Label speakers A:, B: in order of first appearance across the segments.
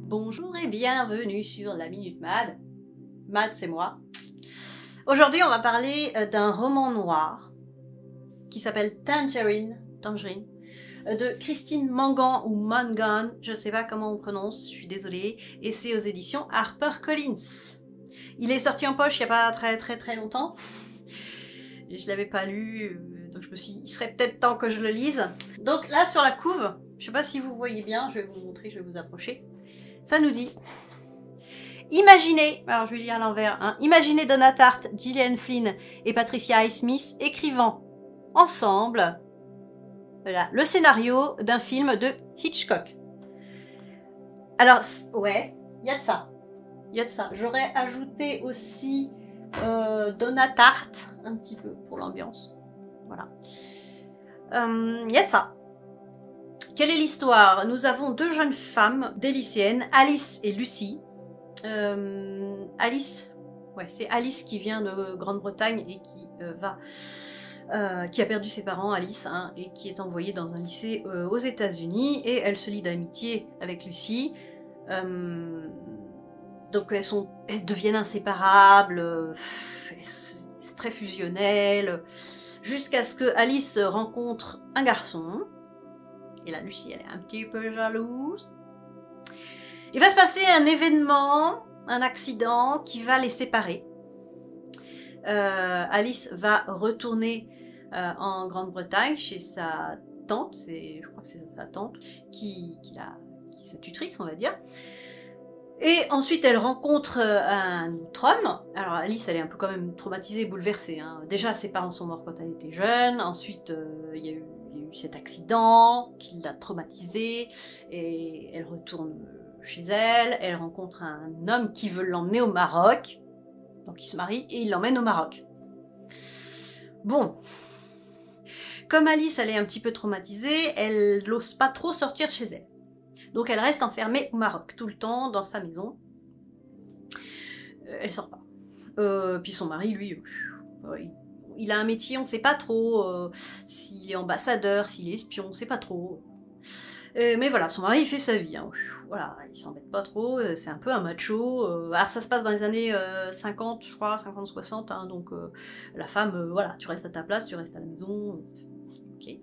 A: Bonjour et bienvenue sur la Minute Mad. Mad, c'est moi. Aujourd'hui, on va parler d'un roman noir qui s'appelle Tangerine, de Christine Mangan ou Mangan, je sais pas comment on prononce, je suis désolée, et c'est aux éditions HarperCollins. Il est sorti en poche il n'y a pas très longtemps. Je l'avais pas lu, donc je me suis dit, il serait peut-être temps que je le lise. Donc là, sur la couve, je sais pas si vous voyez bien, je vais vous montrer, je vais vous approcher. Ça nous dit, imaginez, alors je vais lire à l'envers, hein, imaginez Donna Tartt, Gillian Flynn et Patricia Highsmith écrivant ensemble voilà, le scénario d'un film de Hitchcock. Alors, ouais, il y a de ça. Il y a de ça. J'aurais ajouté aussi Donna Tartt, un petit peu, pour l'ambiance. Voilà. Il y a de ça. Quelle est l'histoire? Nous avons deux jeunes femmes, des lycéennes, Alice et Lucy. Alice, ouais, c'est Alice qui vient de Grande-Bretagne et qui a perdu ses parents, Alice, hein, et qui est envoyée dans un lycée aux États-Unis, et elle se lie d'amitié avec Lucy. Donc elles deviennent inséparables, c'est très fusionnel, jusqu'à ce que Alice rencontre un garçon. Et là, Lucy, elle est un petit peu jalouse. Il va se passer un événement, un accident qui va les séparer. Alice va retourner en Grande-Bretagne chez sa tante, je crois que c'est sa tante, qui est sa tutrice, on va dire. Et ensuite, elle rencontre un autre homme. Alors Alice, elle est un peu quand même traumatisée, bouleversée. Hein. Déjà, ses parents sont morts quand elle était jeune. Ensuite, il y a eu cet accident qui l'a traumatisée. Et elle retourne chez elle. Elle rencontre un homme qui veut l'emmener au Maroc. Donc, il se marie et il l'emmène au Maroc. Bon. Comme Alice, elle est un petit peu traumatisée, elle n'ose pas trop sortir de chez elle. Donc elle reste enfermée au Maroc, tout le temps, dans sa maison. Elle sort pas. Puis son mari, lui, il a un métier, on sait pas trop s'il est ambassadeur, s'il est espion, on sait pas trop. Mais voilà, son mari, il fait sa vie. Hein. Voilà, il s'embête pas trop, c'est un peu un macho. Alors ça se passe dans les années 50, je crois, 50-60, hein, donc la femme, voilà, tu restes à ta place, tu restes à la maison. Ok. Et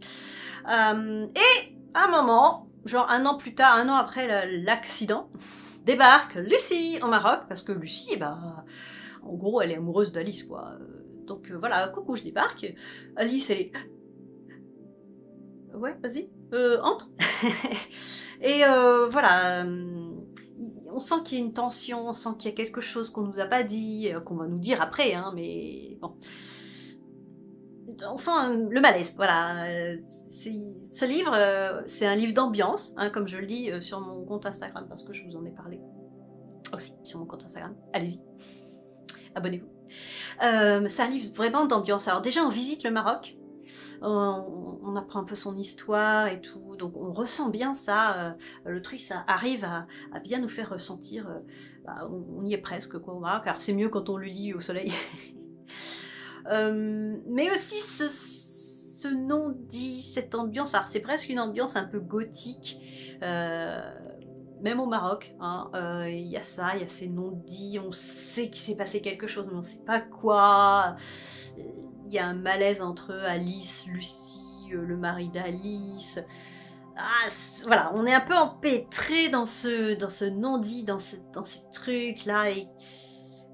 A: à un moment, genre un an plus tard, un an après l'accident, débarque Lucy au Maroc, parce que Lucy, eh ben, en gros, elle est amoureuse d'Alice, quoi. Donc voilà, coucou, je débarque. Alice, elle est... Ouais, vas-y, entre. Et voilà, on sent qu'il y a une tension, on sent qu'il y a quelque chose qu'on nous a pas dit, qu'on va nous dire après, hein, mais bon... On sent le malaise, voilà. Ce livre, c'est un livre d'ambiance, hein, comme je le dis sur mon compte Instagram, parce que je vous en ai parlé aussi sur mon compte Instagram. Allez-y, abonnez-vous. C'est un livre vraiment d'ambiance. Alors déjà, on visite le Maroc, on apprend un peu son histoire et tout, donc on ressent bien ça. L'autrice arrive à bien nous faire ressentir, on y est presque, quoi, au Maroc. Alors c'est mieux quand on le lit au soleil. Mais aussi ce non-dit, cette ambiance, alors c'est presque une ambiance un peu gothique, même au Maroc, hein, il y a ça, il y a ces non-dits, on sait qu'il s'est passé quelque chose, mais on sait pas quoi, il y a un malaise entre Alice, Lucy, le mari d'Alice, voilà, on est un peu empêtré dans ce non-dit, dans ces trucs-là,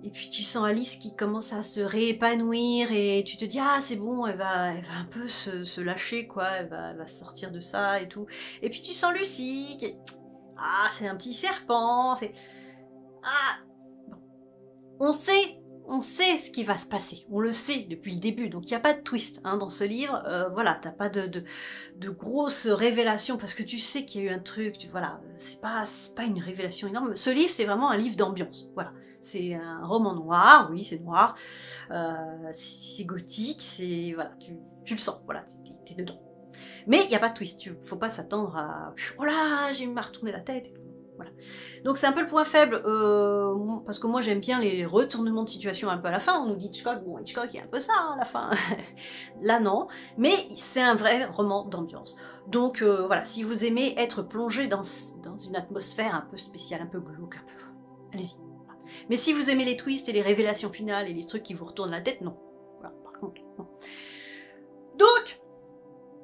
A: et puis tu sens Alice qui commence à se réépanouir et tu te dis ah c'est bon, elle va un peu se lâcher quoi, elle va sortir de ça et tout. Et puis tu sens Lucy qui c'est un petit serpent, c'est bon. On sait ce qui va se passer, on le sait depuis le début, donc il n'y a pas de twist hein, dans ce livre, voilà, t'as pas de grosses révélations parce que tu sais qu'il y a eu un truc, voilà, c'est pas une révélation énorme. Ce livre c'est vraiment un livre d'ambiance, voilà. C'est un roman noir, oui c'est noir, c'est gothique, c'est voilà, tu le sens, voilà, t'es dedans. Mais il n'y a pas de twist, faut pas s'attendre à oh là, j'ai eu à retourner la tête et tout. Voilà. Donc c'est un peu le point faible, parce que moi j'aime bien les retournements de situation un peu à la fin. On nous dit Hitchcock, bon Hitchcock il y a un peu ça hein, à la fin. Là non, mais c'est un vrai roman d'ambiance. Donc voilà, si vous aimez être plongé dans une atmosphère un peu spéciale, un peu glauque, un peu... allez-y. Mais si vous aimez les twists et les révélations finales et les trucs qui vous retournent la tête, non. Voilà, par contre, non. Donc,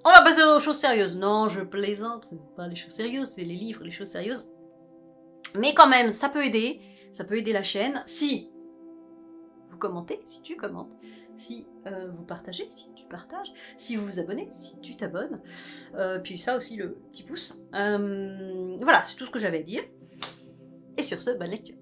A: on va passer aux choses sérieuses. Non, je plaisante, c'est pas les choses sérieuses, c'est les livres, les choses sérieuses. Mais quand même, ça peut aider la chaîne si vous commentez, si tu commentes, si vous partagez, si tu partages, si vous vous abonnez, si tu t'abonnes, puis ça aussi le petit pouce. Voilà, c'est tout ce que j'avais à dire. Et sur ce, bonne lecture.